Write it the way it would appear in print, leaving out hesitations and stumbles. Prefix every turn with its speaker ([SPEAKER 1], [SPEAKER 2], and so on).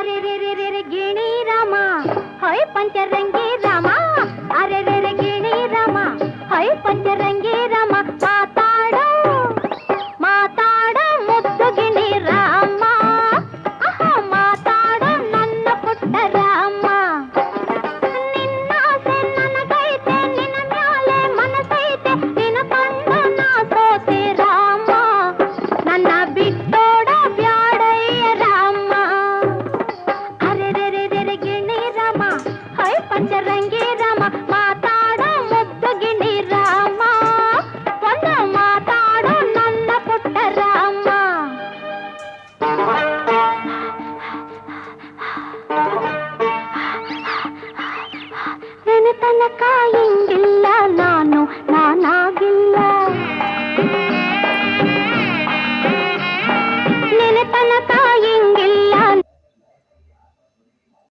[SPEAKER 1] ಅರೆ ರೇ ರೇ ರೇ ರೇ ಗಿಣಿ ರಾಮ ಹೊಯ್ ಪಂಚರಂಗಿ ರಾಮ ಅರೆ ರೇ ರೇ ಗಿಣಿ ರಾಮ ಹೊಯ್ ಪಂಚರಂಗಿ ರಾಮ ಮಾತಾಡೋ ಮಾತಾಡೋ ಮುದ್ದು ಗಿಣಿ ರಾಮ ಮಾತಾಡೋ ನನ್ನ ಪುಟ್ಟ ರಾಮ ನಿನ್ನಾಸೆ ನನಗೈತೆ ನಿನ್ನ ಮ್ಯಾಲೆ ಮನಸೈತೆ ನಿನ್ನ ಕಂಡು ನಾ ಸೋತೆ ರಾಮ ನನ್ನ ಬಿಟ್ಟೋಡ ಬ್ಯಾಡಯ್ಯ ರಾಮ ಅರೆ ರೇ ರೇ ರೇ ರೇ ಗಿಣಿ ರಾಮ ಹೊಯ್ ಪಂಚರಂಗಿ ರಾಮ ಮಾತಾಡೋ ಮುದ್ದು ಗಿಣಿ ರಾಮ ಒಂದು ಮಾತಾಡೋ ನನ್ನ ಪುಟ್ಟ ರಾಮ ನೆನೆ ತನಕ